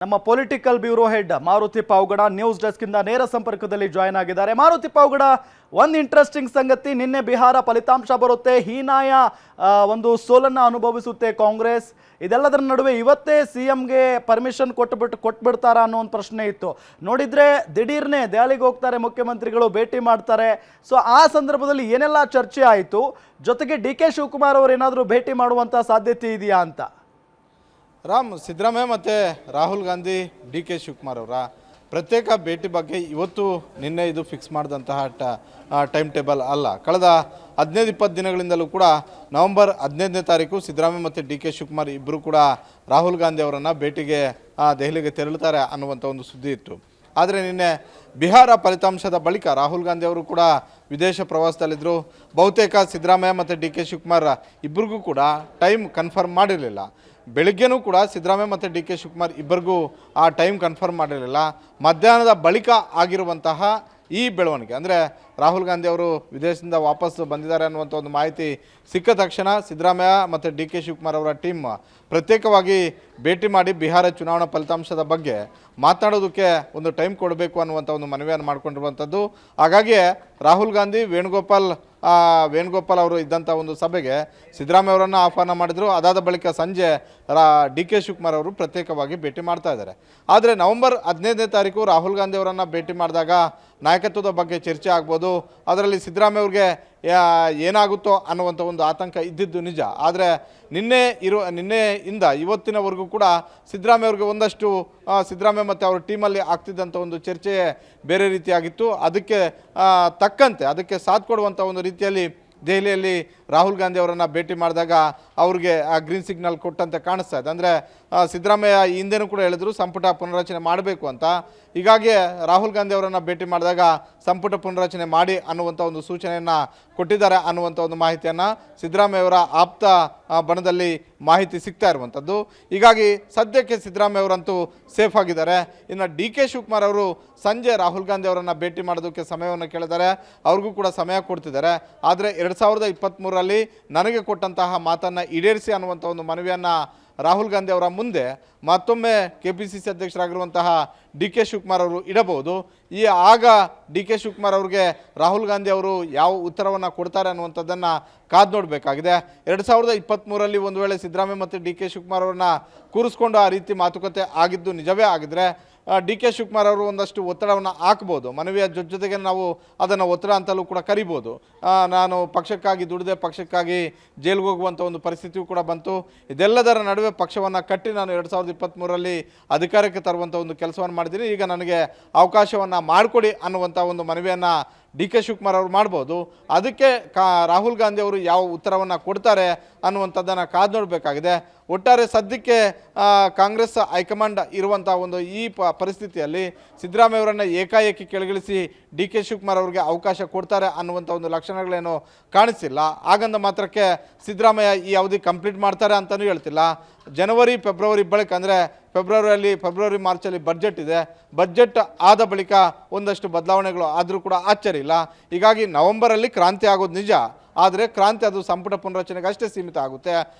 ನಮ್ಮ political bureau head Maruti Pavagada news desk ಇಂದ ನೇರ ಸಂಪರ್ಕದಲ್ಲಿ ಜಾಯ್ನ್ ಆಗಿದ್ದಾರೆ. ಮಾರುತಿ ಪಾವಗಡ, ಒಂದು ಇಂಟ್ರೆಸ್ಟಿಂಗ್ ಸಂಗತಿ, ನಿನ್ನೆ ಬಿಹಾರ ಫಲಿತಾಂಶ ಬರುತ್ತೆ, ಹೀನಾಯ ಒಂದು ಸೋಲನ್ನು ಅನುಭವಿಸುತ್ತೆ ಕಾಂಗ್ರೆಸ್. ಇದೆಲ್ಲದರ ನಡುವೆ ಇವತ್ತೇ ಸಿಎಂಗೆ ಪರ್ಮಿಷನ್ ಕೊಟ್ಬಿಡ್ತಾರಾ ಅನ್ನೋ ಒಂದು ಪ್ರಶ್ನೆ ಇತ್ತು. ನೋಡಿದ್ರೆ ದಿಢೀರ್ನೆ ದೆಹಲಿಗೆ ಹೋಗ್ತಾರೆ ಮುಖ್ಯಮಂತ್ರಿಗಳು, ಭೇಟಿ ಮಾಡ್ತಾರೆ. ಸೊ ಆ ಸಂದರ್ಭದಲ್ಲಿ ಏನೆಲ್ಲ ಚರ್ಚೆ ಆಯಿತು, ಜೊತೆಗೆ ಡಿ.ಕೆ. ಶಿವಕುಮಾರ್ ಅವರು ಏನಾದರೂ ಭೇಟಿ ಮಾಡುವಂಥ ಸಾಧ್ಯತೆ ಇದೆಯಾ ಅಂತ? ಸಿದ್ದರಾಮಯ್ಯ ಮತ್ತು ರಾಹುಲ್ ಗಾಂಧಿ ಡಿ.ಕೆ. ಶಿವಕುಮಾರ್ ಅವರ ಪ್ರತ್ಯೇಕ ಭೇಟಿ ಬಗ್ಗೆ ಇವತ್ತು ನಿನ್ನೆ ಇದು ಫಿಕ್ಸ್ ಮಾಡಿದಂತಹ ಟೈಮ್ ಟೇಬಲ್ ಅಲ್ಲ. ಕಳೆದ 15-20 ದಿನಗಳಿಂದಲೂ ಕೂಡ ನವೆಂಬರ್ 15ನೇ ತಾರೀಕು ಸಿದ್ದರಾಮಯ್ಯ ಮತ್ತು ಡಿ.ಕೆ. ಶಿವಕುಮಾರ್ ಇಬ್ಬರು ಕೂಡ ರಾಹುಲ್ ಗಾಂಧಿ ಅವರನ್ನು ಭೇಟಿಗೆ ದೆಹಲಿಗೆ ತೆರಳುತ್ತಾರೆ ಅನ್ನುವಂಥ ಒಂದು ಸುದ್ದಿ ಇತ್ತು. ಆದರೆ ನಿನ್ನೆ ಬಿಹಾರ ಫಲಿತಾಂಶದ ಬಳಿಕ ರಾಹುಲ್ ಗಾಂಧಿ ಅವರು ಕೂಡ ವಿದೇಶ ಪ್ರವಾಸದಲ್ಲಿದ್ದರು. ಬಹುತೇಕ ಸಿದ್ದರಾಮಯ್ಯ ಮತ್ತು ಡಿ.ಕೆ. ಶಿವಕುಮಾರ್ ಇಬ್ಬರಿಗೂ ಕೂಡ ಟೈಮ್ ಕನ್ಫರ್ಮ್ ಮಾಡಿರಲಿಲ್ಲ. ಬೆಳಗ್ಗೆನೂ ಕೂಡ ಸಿದ್ದರಾಮಯ್ಯ ಮತ್ತು ಡಿ.ಕೆ. ಶಿವಕುಮಾರ್ ಇಬ್ಬರಿಗೂ ಆ ಟೈಮ್ ಕನ್ಫರ್ಮ್ ಮಾಡಿರಲಿಲ್ಲ. ಮಧ್ಯಾಹ್ನದ ಬಳಿಕ ಆಗಿರುವಂತಹ ಈ ಬೆಳವಣಿಗೆ, ಅಂದರೆ ರಾಹುಲ್ ಗಾಂಧಿ ಅವರು ವಿದೇಶದಿಂದ ವಾಪಸ್ ಬಂದಿದ್ದಾರೆ ಅನ್ನುವಂಥ ಒಂದು ಮಾಹಿತಿ ಸಿಕ್ಕ ತಕ್ಷಣ ಸಿದ್ದರಾಮಯ್ಯ ಮತ್ತು ಡಿ.ಕೆ. ಶಿವಕುಮಾರ್ ಅವರ ಟೀಮ್ ಪ್ರತ್ಯೇಕವಾಗಿ ಭೇಟಿ ಮಾಡಿ ಬಿಹಾರ ಚುನಾವಣಾ ಫಲಿತಾಂಶದ ಬಗ್ಗೆ ಮಾತನಾಡೋದಕ್ಕೆ ಒಂದು ಟೈಮ್ ಕೊಡಬೇಕು ಅನ್ನುವಂಥ ಒಂದು ಮನವಿಯನ್ನು ಮಾಡಿಕೊಂಡಿರುವಂಥದ್ದು. ಹಾಗಾಗಿಯೇ ರಾಹುಲ್ ಗಾಂಧಿ ವೇಣುಗೋಪಾಲ್ ಅವರು ಇದ್ದಂಥ ಒಂದು ಸಭೆಗೆ ಸಿದ್ದರಾಮಯ್ಯ ಅವರನ್ನು ಆಹ್ವಾನ ಮಾಡಿದರು. ಅದಾದ ಬಳಿಕ ಸಂಜೆ ಡಿ.ಕೆ. ಶಿವಕುಮಾರ್ ಅವರು ಪ್ರತ್ಯೇಕವಾಗಿ ಭೇಟಿ ಮಾಡ್ತಾ ಇದ್ದಾರೆ. ಆದರೆ ನವೆಂಬರ್ 15ನೇ ತಾರೀಕು ರಾಹುಲ್ ಗಾಂಧಿ ಅವರನ್ನು ಭೇಟಿ ಮಾಡಿದಾಗ ನಾಯಕತ್ವದ ಬಗ್ಗೆ ಚರ್ಚೆ ಆಗ್ಬೋದು. ಅದರಲ್ಲಿ ಸಿದ್ದರಾಮಯ್ಯ ಅವ್ರಿಗೆ ಏನಾಗುತ್ತೋ ಅನ್ನುವಂಥ ಒಂದು ಆತಂಕ ಇದ್ದಿದ್ದು ನಿಜ. ಆದರೆ ನಿನ್ನೆಯಿಂದ ಇವತ್ತಿನವರೆಗೂ ಕೂಡ ಸಿದ್ದರಾಮಯ್ಯ ಅವ್ರಿಗೆ ಒಂದಷ್ಟು ಸಿದ್ದರಾಮಯ್ಯ ಮತ್ತು ಅವ್ರ ಟೀಮಲ್ಲಿ ಆಗ್ತಿದ್ದಂಥ ಒಂದು ಚರ್ಚೆ ಬೇರೆ ರೀತಿಯಾಗಿತ್ತು. ಅದಕ್ಕೆ ತಕ್ಕಂತೆ ಅದಕ್ಕೆ ಸಾಥ್ ಕೊಡುವಂಥ ಒಂದು ರೀತಿಯಲ್ಲಿ ದೆಹಲಿಯಲ್ಲಿ ರಾಹುಲ್ ಗಾಂಧಿ ಅವರನ್ನು ಭೇಟಿ ಮಾಡಿದಾಗ ಅವ್ರಿಗೆ ಆ ಗ್ರೀನ್ ಸಿಗ್ನಲ್ ಕೊಟ್ಟಂತೆ ಕಾಣಿಸ್ತಾ ಇದೆ. ಅಂದರೆ ಸಿದ್ದರಾಮಯ್ಯ ಹಿಂದೆನೂ ಕೂಡ ಹೇಳಿದ್ರು ಸಂಪುಟ ಪುನರಚನೆ ಮಾಡಬೇಕು ಅಂತ. ಹೀಗಾಗಿ ರಾಹುಲ್ ಗಾಂಧಿ ಅವರನ್ನು ಭೇಟಿ ಮಾಡಿದಾಗ ಸಂಪುಟ ಪುನರಚನೆ ಮಾಡಿ ಅನ್ನುವಂಥ ಒಂದು ಸೂಚನೆಯನ್ನು ಕೊಟ್ಟಿದ್ದಾರೆ ಅನ್ನುವಂಥ ಒಂದು ಮಾಹಿತಿಯನ್ನು ಸಿದ್ದರಾಮಯ್ಯ ಅವರ ಆಪ್ತ ಬಣದಲ್ಲಿ ಮಾಹಿತಿ ಸಿಗ್ತಾ ಇರುವಂಥದ್ದು. ಹೀಗಾಗಿ ಸದ್ಯಕ್ಕೆ ಸಿದ್ದರಾಮಯ್ಯ ಅವರಂತೂ ಸೇಫ್ ಆಗಿದ್ದಾರೆ. ಇನ್ನು ಡಿ.ಕೆ. ಶಿವಕುಮಾರ್ ಅವರು ಸಂಜೆ ರಾಹುಲ್ ಗಾಂಧಿ ಅವರನ್ನು ಭೇಟಿ ಮಾಡೋದಕ್ಕೆ ಸಮಯವನ್ನು ಕೇಳಿದ್ದಾರೆ. ಅವ್ರಿಗೂ ಕೂಡ ಸಮಯ ಕೊಡ್ತಿದ್ದಾರೆ. ಆದರೆ 2023ರಲ್ಲಿ ನನಗೆ ಕೊಟ್ಟಂತಹ ಮಾತನ್ನು ಈಡೇರಿಸಿ ಅನ್ನುವಂಥ ಒಂದು ಮನವಿಯನ್ನು ರಾಹುಲ್ ಗಾಂಧಿ ಅವರ ಮುಂದೆ ಮತ್ತೊಮ್ಮೆ KPCC ಅಧ್ಯಕ್ಷರಾಗಿರುವಂತಹ ಡಿ.ಕೆ. ಶಿವಕುಮಾರ್ ಅವರು ಇಡಬಹುದು. ಆಗ ಡಿ.ಕೆ. ಶಿವಕುಮಾರ್ ಅವ್ರಿಗೆ ರಾಹುಲ್ ಗಾಂಧಿ ಅವರು ಯಾವ ಉತ್ತರವನ್ನು ಕೊಡ್ತಾರೆ ಅನ್ನುವಂಥದ್ದನ್ನು ಕಾದು ನೋಡಬೇಕಾಗಿದೆ. 2023ರಲ್ಲಿ ಒಂದು ವೇಳೆ ಸಿದ್ದರಾಮಯ್ಯ ಮತ್ತು ಡಿ.ಕೆ. ಶಿವಕುಮಾರ್ ಅವ್ರನ್ನ ಕೂರಿಸ್ಕೊಂಡು ಆ ರೀತಿ ಮಾತುಕತೆ ಆಗಿದ್ದು ನಿಜವೇ ಆಗಿದ್ರೆ ಡಿ.ಕೆ. ಶಿವಕುಮಾರ್ ಅವರು ಒಂದಷ್ಟು ಒತ್ತಡವನ್ನು ಹಾಕ್ಬೋದು. ಮನವಿಯ ಜೊತೆಗೆ ನಾವು ಅದನ್ನು ಒತ್ತಡ ಅಂತಲೂ ಕೂಡ ಕರಿಬೋದು. ನಾನು ಪಕ್ಷಕ್ಕಾಗಿ ದುಡಿದೆ, ಪಕ್ಷಕ್ಕಾಗಿ ಜೈಲಿಗೆ ಹೋಗುವಂಥ ಒಂದು ಪರಿಸ್ಥಿತಿಯೂ ಕೂಡ ಬಂತು. ಇದೆಲ್ಲದರ ನಡುವೆ ಪಕ್ಷವನ್ನು ಕಟ್ಟಿ ನಾನು 2023ರಲ್ಲಿ ಅಧಿಕಾರಕ್ಕೆ ತರುವಂಥ ಒಂದು ಕೆಲಸವನ್ನು ಮಾಡಿದ್ದೀನಿ. ಈಗ ನನಗೆ ಅವಕಾಶವನ್ನು ಮಾಡಿಕೊಡಿ ಅನ್ನುವಂಥ ಒಂದು ಮನವಿಯನ್ನು ಡಿ.ಕೆ. ಶಿವಕುಮಾರ್ ಅವರು ಮಾಡ್ಬೋದು. ಅದಕ್ಕೆ ರಾಹುಲ್ ಗಾಂಧಿ ಅವರು ಯಾವ ಉತ್ತರವನ್ನು ಕೊಡ್ತಾರೆ ಅನ್ನುವಂಥದ್ದನ್ನು ಕಾದು ನೋಡಬೇಕಾಗಿದೆ. ಒಟ್ಟಾರೆ ಸದ್ಯಕ್ಕೆ ಕಾಂಗ್ರೆಸ್ ಹೈಕಮಾಂಡ್ ಇರುವಂಥ ಒಂದು ಈ ಪರಿಸ್ಥಿತಿಯಲ್ಲಿ ಸಿದ್ದರಾಮಯ್ಯ ಅವರನ್ನು ಏಕಾಏಕಿ ಕೆಳಗಿಳಿಸಿ ಡಿ.ಕೆ. ಶಿವಕುಮಾರ್ ಅವರಿಗೆ ಅವಕಾಶ ಕೊಡ್ತಾರೆ ಅನ್ನುವಂಥ ಒಂದು ಲಕ್ಷಣಗಳೇನು ಕಾಣಿಸ್ತಿಲ್ಲ. ಹಾಗಂದ ಮಾತ್ರಕ್ಕೆ ಸಿದ್ದರಾಮಯ್ಯ ಈ ಅವಧಿ ಕಂಪ್ಲೀಟ್ ಮಾಡ್ತಾರೆ ಅಂತಲೂ ಹೇಳ್ತಿಲ್ಲ. ಜನವರಿ ಫೆಬ್ರವರಿ ಬಳಿಕ, ಅಂದರೆ ಫೆಬ್ರವರಿ ಮಾರ್ಚಲ್ಲಿ ಬಡ್ಜೆಟ್ ಇದೆ. ಬಡ್ಜೆಟ್ ಆದ ಬಳಿಕ ಒಂದಷ್ಟು ಬದಲಾವಣೆಗಳು ಆದರೂ ಕೂಡ ಆಶ್ಚರ್ಯ ಇಲ್ಲ. ಹೀಗಾಗಿ ನವೆಂಬರಲ್ಲಿ ಕ್ರಾಂತಿ ಆಗೋದು ನಿಜ. ಆದರೆ ಕ್ರಾಂತಿ ಅದು ಸಂಪುಟ ಪುನರಚನೆಗೆ ಅಷ್ಟೇ ಸೀಮಿತ ಆಗುತ್ತೆ.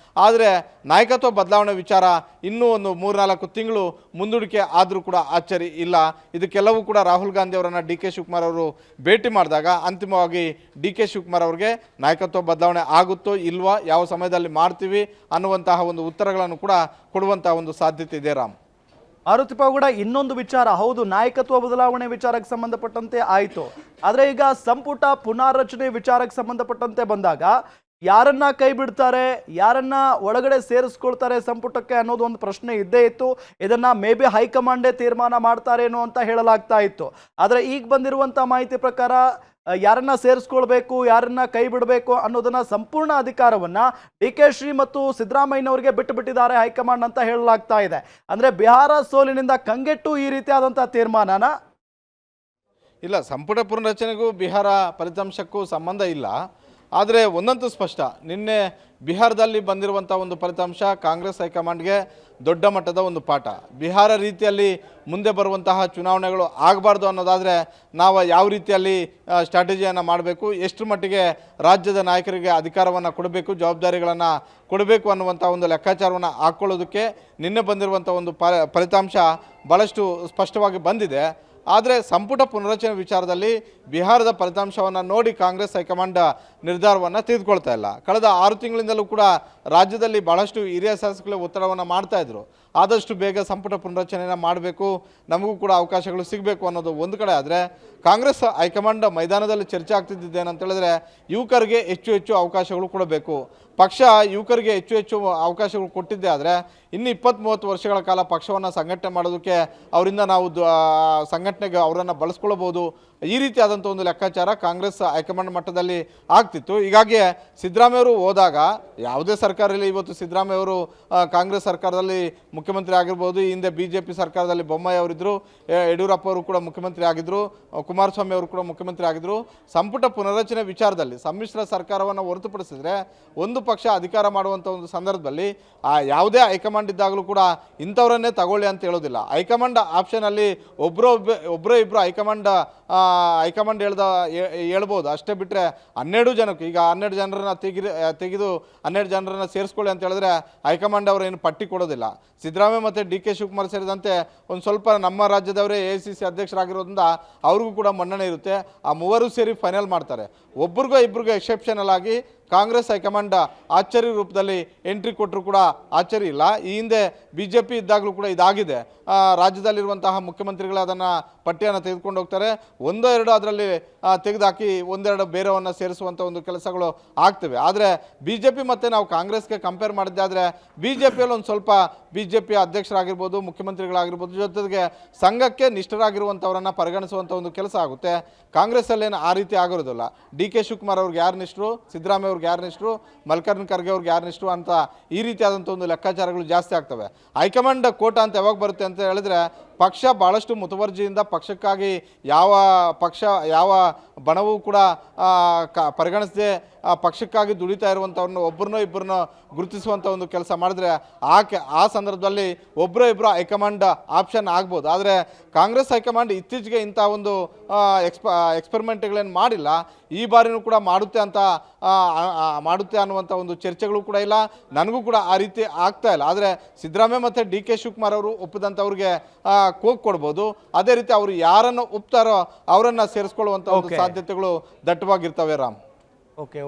ಆದರೆ ನಾಯಕತ್ವ ಬದಲಾವಣೆ ವಿಚಾರ ಇನ್ನೂ ಒಂದು 3-4 ತಿಂಗಳು ಮುಂದೂಡಿಕೆ ಆದರೂ ಕೂಡ ಆಶ್ಚರ್ಯ ಇಲ್ಲ. ಇದಕ್ಕೆಲ್ಲವೂ ಕೂಡ ರಾಹುಲ್ ಗಾಂಧಿ ಅವರನ್ನು ಡಿ.ಕೆ. ಶಿವಕುಮಾರ್ ಅವರು ಭೇಟಿ ಮಾಡಿದಾಗ ಅಂತಿಮವಾಗಿ ಡಿ.ಕೆ. ಶಿವಕುಮಾರ್ ಅವರಿಗೆ ನಾಯಕತ್ವ ಬದಲಾವಣೆ ಆಗುತ್ತೋ ಇಲ್ವಾ, ಯಾವ ಸಮಯದಲ್ಲಿ ಮಾಡ್ತೀವಿ ಅನ್ನುವಂತಹ ಒಂದು ಉತ್ತರಗಳನ್ನು ಕೂಡ ಕೊಡುವಂತಹ ಒಂದು ಸಾಧ್ಯತೆ ಇದೆ. ಮಾರುತಿ ಪಾವಗಡ, ಇನ್ನೊಂದು ವಿಚಾರ, ಹೌದು ನಾಯಕತ್ವ ಬದಲಾವಣೆ ವಿಚಾರಕ್ಕೆ ಸಂಬಂಧಪಟ್ಟಂತೆ ಆಯಿತು. ಆದರೆ ಈಗ ಸಂಪುಟ ಪುನಾರಚನೆ ವಿಚಾರಕ್ಕೆ ಸಂಬಂಧಪಟ್ಟಂತೆ ಬಂದಾಗ ಯಾರನ್ನ ಕೈ ಬಿಡ್ತಾರೆ, ಯಾರನ್ನ ಒಳಗಡೆ ಸೇರಿಸ್ಕೊಳ್ತಾರೆ ಸಂಪುಟಕ್ಕೆ ಅನ್ನೋದು ಒಂದು ಪ್ರಶ್ನೆ ಇದ್ದೇ ಇತ್ತು. ಇದನ್ನ ಮೇ ಬಿ ಹೈಕಮಾಂಡೇ ತೀರ್ಮಾನ ಮಾಡ್ತಾರೇನೋ ಅಂತ ಹೇಳಲಾಗ್ತಾ ಇತ್ತು. ಆದರೆ ಈಗ ಬಂದಿರುವಂಥ ಮಾಹಿತಿ ಪ್ರಕಾರ ಯಾರನ್ನ ಸೇರಿಸ್ಕೊಳ್ಬೇಕು, ಯಾರನ್ನ ಕೈ ಬಿಡಬೇಕು ಅನ್ನೋದನ್ನ ಸಂಪೂರ್ಣ ಅಧಿಕಾರವನ್ನ ಡಿ.ಕೆ. ಶ್ರೀ ಮತ್ತು ಸಿದ್ದರಾಮಯ್ಯನವರಿಗೆ ಬಿಟ್ಟಿದ್ದಾರೆ ಹೈಕಮಾಂಡ್ ಅಂತ ಹೇಳಲಾಗ್ತಾ ಇದೆ. ಅಂದ್ರೆ ಬಿಹಾರ ಸೋಲಿನಿಂದ ಕಂಗೆಟ್ಟು ಈ ರೀತಿಯಾದಂತಹ ತೀರ್ಮಾನನ? ಇಲ್ಲ, ಸಂಪುಟ ಪುನರಚನೆಗೂ ಬಿಹಾರ ಫಲಿತಾಂಶಕ್ಕೂ ಸಂಬಂಧ ಇಲ್ಲ. ಆದರೆ ಒಂದಂತೂ ಸ್ಪಷ್ಟ, ನಿನ್ನೆ ಬಿಹಾರದಲ್ಲಿ ಬಂದಿರುವಂಥ ಒಂದು ಫಲಿತಾಂಶ ಕಾಂಗ್ರೆಸ್ ಹೈಕಮಾಂಡ್ಗೆ ದೊಡ್ಡ ಮಟ್ಟದ ಒಂದು ಪಾಠ. ಬಿಹಾರ ರೀತಿಯಲ್ಲಿ ಮುಂದೆ ಬರುವಂತಹ ಚುನಾವಣೆಗಳು ಆಗಬಾರ್ದು ಅನ್ನೋದಾದರೆ ನಾವು ಯಾವ ರೀತಿಯಲ್ಲಿ ಸ್ಟ್ರಾಟಜಿಯನ್ನು ಮಾಡಬೇಕು, ಎಷ್ಟು ಮಟ್ಟಿಗೆ ರಾಜ್ಯದ ನಾಯಕರಿಗೆ ಅಧಿಕಾರವನ್ನು ಕೊಡಬೇಕು, ಜವಾಬ್ದಾರಿಗಳನ್ನು ಕೊಡಬೇಕು ಅನ್ನುವಂಥ ಒಂದು ಲೆಕ್ಕಾಚಾರವನ್ನು ಹಾಕ್ಕೊಳ್ಳೋದಕ್ಕೆ ನಿನ್ನೆ ಬಂದಿರುವಂಥ ಒಂದು ಫಲಿತಾಂಶ ಭಾಳಷ್ಟು ಸ್ಪಷ್ಟವಾಗಿ ಬಂದಿದೆ. ಆದರೆ ಸಂಪುಟ ಪುನರಚನೆ ವಿಚಾರದಲ್ಲಿ ಬಿಹಾರದ ಫಲಿತಾಂಶವನ್ನು ನೋಡಿ ಕಾಂಗ್ರೆಸ್ ಹೈಕಮಾಂಡ್ ನಿರ್ಧಾರವನ್ನು ತೆಗೆದುಕೊಳ್ತಾ ಇಲ್ಲ. ಕಳೆದ 6 ತಿಂಗಳಿಂದಲೂ ಕೂಡ ರಾಜ್ಯದಲ್ಲಿ ಭಾಳಷ್ಟು ಹಿರಿಯ ಶಾಸಕರು ಒತ್ತಡವನ್ನು ಮಾಡ್ತಾ ಇದ್ರು. ಆದಷ್ಟು ಬೇಗ ಸಂಪುಟ ಪುನರಚನೆಯನ್ನು ಮಾಡಬೇಕು, ನಮಗೂ ಕೂಡ ಅವಕಾಶಗಳು ಸಿಗಬೇಕು ಅನ್ನೋದು ಒಂದು ಕಡೆ. ಆದರೆ ಕಾಂಗ್ರೆಸ್ ಹೈಕಮಾಂಡ್ ಮೈದಾನದಲ್ಲಿ ಚರ್ಚೆ ಆಗ್ತಿದ್ದೇನಂತ ಹೇಳಿದ್ರೆ ಯುವಕರಿಗೆ ಹೆಚ್ಚು ಅವಕಾಶಗಳು ಕೊಡಬೇಕು. ಪಕ್ಷ ಯುವಕರಿಗೆ ಹೆಚ್ಚು ಅವಕಾಶಗಳು ಕೊಟ್ಟಿದ್ದೆ ಆದರೆ ಇನ್ನು 20-30 ವರ್ಷಗಳ ಕಾಲ ಪಕ್ಷವನ್ನು ಸಂಘಟನೆ ಮಾಡೋದಕ್ಕೆ ಅವರಿಂದ ನಾವು ಸಂಘಟನೆಗೆ ಅವರನ್ನು ಬಳಸ್ಕೊಳ್ಬೋದು. ಈ ರೀತಿಯಾದಂಥ ಒಂದು ಲೆಕ್ಕಾಚಾರ ಕಾಂಗ್ರೆಸ್ ಹೈಕಮಾಂಡ್ ಮಟ್ಟದಲ್ಲಿ ಆಗ್ತಿತ್ತು. ಹೀಗಾಗಿ ಸಿದ್ದರಾಮಯ್ಯವರು ಹೋದಾಗ ಯಾವುದೇ ಸರ್ಕಾರ ಇರಲಿ, ಇವತ್ತು ಸಿದ್ದರಾಮಯ್ಯವರು ಕಾಂಗ್ರೆಸ್ ಸರ್ಕಾರದಲ್ಲಿ ಮುಖ್ಯಮಂತ್ರಿ ಆಗಿರ್ಬೋದು, ಈ ಹಿಂದೆ BJP ಸರ್ಕಾರದಲ್ಲಿ ಬೊಮ್ಮಾಯಿ ಅವರಿದ್ದರು, ಯಡಿಯೂರಪ್ಪ ಅವರು ಕೂಡ ಮುಖ್ಯಮಂತ್ರಿ ಆಗಿದ್ದರು, ಕುಮಾರಸ್ವಾಮಿ ಅವರು ಕೂಡ ಮುಖ್ಯಮಂತ್ರಿ ಆಗಿದ್ದರು. ಸಂಪುಟ ಪುನರಚನೆ ವಿಚಾರದಲ್ಲಿ ಸಮ್ಮಿಶ್ರ ಸರ್ಕಾರವನ್ನು ಹೊರತುಪಡಿಸಿದರೆ ಒಂದು ಪಕ್ಷ ಅಧಿಕಾರ ಮಾಡುವಂಥ ಒಂದು ಸಂದರ್ಭದಲ್ಲಿ ಯಾವುದೇ ಹೈಕಮಾಂಡ್ ಇದ್ದಾಗಲೂ ಕೂಡ ಇಂಥವರನ್ನೇ ತಗೊಳ್ಳಿ ಅಂತ ಹೇಳೋದಿಲ್ಲ. ಹೈಕಮಾಂಡ್ ಆಪ್ಷನಲ್ಲಿ ಒಬ್ಬರೇ ಇಬ್ಬರು ಹೈಕಮಾಂಡ್ ಹೇಳ್ಬೋದು. ಅಷ್ಟೇ ಬಿಟ್ಟರೆ 12 ಜನಕ್ಕೆ, ಈಗ 12 ಜನರನ್ನು ತೆಗೆದು 12 ಜನರನ್ನು ಸೇರಿಸ್ಕೊಳ್ಳಿ ಅಂತ ಹೇಳಿದ್ರೆ ಹೈಕಮಾಂಡ್ ಅವರು ಏನು ಪಟ್ಟಿ ಕೊಡೋದಿಲ್ಲ. ಸಿದ್ದರಾಮಯ್ಯ ಮತ್ತು DK ಶಿವಕುಮಾರ್ ಸೇರಿದಂತೆ ಒಂದು ಸ್ವಲ್ಪ ನಮ್ಮ ರಾಜ್ಯದವರೇ AICC ಅಧ್ಯಕ್ಷರಾಗಿರೋದ್ರಿಂದ ಅವ್ರಿಗೂ ಕೂಡ ಮನ್ನಣೆ ಇರುತ್ತೆ. ಆ ಮೂವರು ಸೇರಿ ಫೈನಲ್ ಮಾಡ್ತಾರೆ. ಒಬ್ರಿಗೋ ಇಬ್ರಿಗೋ ಎಕ್ಸೆಪ್ಷನಲ್ ಆಗಿ ಕಾಂಗ್ರೆಸ್ ಹೈಕಮಾಂಡ್ ಆಶ್ಚರ್ಯ ರೂಪದಲ್ಲಿ ಎಂಟ್ರಿ ಕೊಟ್ಟರು ಕೂಡ ಆಶ್ಚರ್ಯ ಇಲ್ಲ. ಈ ಹಿಂದೆ BJP ಇದ್ದಾಗಲೂ ಕೂಡ ಇದಾಗಿದೆ. ರಾಜ್ಯದಲ್ಲಿರುವಂತಹ ಮುಖ್ಯಮಂತ್ರಿಗಳು ಅದನ್ನು ಪಟ್ಟಿಯನ್ನು ತೆಗೆದುಕೊಂಡು ಹೋಗ್ತಾರೆ, 1-2 ಅದರಲ್ಲಿ ತೆಗೆದುಹಾಕಿ 1-2 ಬೇರೆವನ್ನು ಸೇರಿಸುವಂಥ ಒಂದು ಕೆಲಸಗಳು ಆಗ್ತವೆ. ಆದರೆ BJP ಮತ್ತು ನಾವು ಕಾಂಗ್ರೆಸ್ಗೆ ಕಂಪೇರ್ ಮಾಡಿದ್ದಾದರೆ BJPಯಲ್ಲಿ ಒಂದು ಸ್ವಲ್ಪ BJP ಅಧ್ಯಕ್ಷರಾಗಿರ್ಬೋದು, ಮುಖ್ಯಮಂತ್ರಿಗಳಾಗಿರ್ಬೋದು, ಜೊತೆಗೆ ಸಂಘಕ್ಕೆ ನಿಷ್ಠರಾಗಿರುವಂಥವರನ್ನು ಪರಿಗಣಿಸುವಂಥ ಒಂದು ಕೆಲಸ ಆಗುತ್ತೆ. ಕಾಂಗ್ರೆಸ್ಸಲ್ಲೇನು ಆ ರೀತಿ ಆಗಿರೋದಿಲ್ಲ. DK ಶಿವಕುಮಾರ್ ಅವ್ರಿಗೆ ಯಾರು ನಿಷ್ಠರು, ಸಿದ್ದರಾಮಯ್ಯ ಅವ್ರಿಗೆ ಯಾರು ನಿಷ್ಠರು, ಮಲ್ಲಿಕಾರ್ಜುನ ಖರ್ಗೆ ಅವ್ರಿಗೆ ಯಾರು ನಿಷ್ಠರು ಅಂತ ಈ ರೀತಿಯಾದಂಥ ಒಂದು ಲೆಕ್ಕಾಚಾರಗಳು ಜಾಸ್ತಿ ಆಗ್ತವೆ. ಹೈಕಮಾಂಡ್ ಕೋಟ ಅಂತ ಯಾವಾಗ ಬರುತ್ತೆ ಅಂತ ಹೇಳಿದ್ರೆ ಪಕ್ಷ ಭಾಳಷ್ಟು ಮುತುವರ್ಜಿಯಿಂದ ಪಕ್ಷಕ್ಕಾಗಿ ಯಾವ ಬಣವೂ ಕೂಡ ಪರಿಗಣಿಸದೆ ಪಕ್ಷಕ್ಕಾಗಿ ದುಡಿತಾ ಇರುವಂಥವ್ರನ್ನ ಒಬ್ಬರನ್ನೋ ಇಬ್ಬರನ್ನೋ ಗುರುತಿಸುವಂಥ ಒಂದು ಕೆಲಸ ಮಾಡಿದ್ರೆ ಆ ಸಂದರ್ಭದಲ್ಲಿ ಒಬ್ಬರು ಹೈಕಮಾಂಡ್ ಆಪ್ಷನ್ ಆಗ್ಬೋದು. ಆದರೆ ಕಾಂಗ್ರೆಸ್ ಹೈಕಮಾಂಡ್ ಇತ್ತೀಚೆಗೆ ಇಂಥ ಒಂದು ಎಕ್ಸ್ಪೆರಿಮೆಂಟ್ಗಳೇನು ಮಾಡಿಲ್ಲ. ಈ ಬಾರಿನೂ ಕೂಡ ಮಾಡುತ್ತೆ ಅನ್ನುವಂಥ ಒಂದು ಚರ್ಚೆಗಳು ಕೂಡ ಇಲ್ಲ. ನನಗೂ ಕೂಡ ಆ ರೀತಿ ಆಗ್ತಾ ಇಲ್ಲ. ಆದರೆ ಸಿದ್ದರಾಮಯ್ಯ ಮತ್ತು DK ಶಿವಕುಮಾರ್ ಅವರು ಒಪ್ಪಿದಂಥವ್ರಿಗೆ ಕೋಕ್ ಕೊಡ್ಬೋದು. ಅದೇ ರೀತಿ ಅವರು ಯಾರನ್ನು ಒಪ್ತಾರೋ ಅವರನ್ನು ಸೇರಿಸ್ಕೊಳ್ಳುವಂಥ ಒಂದು ಸಾಧ್ಯತೆಗಳು ದಟ್ಟವಾಗಿರ್ತವೆ. ರಾಮ್, ಓಕೆ.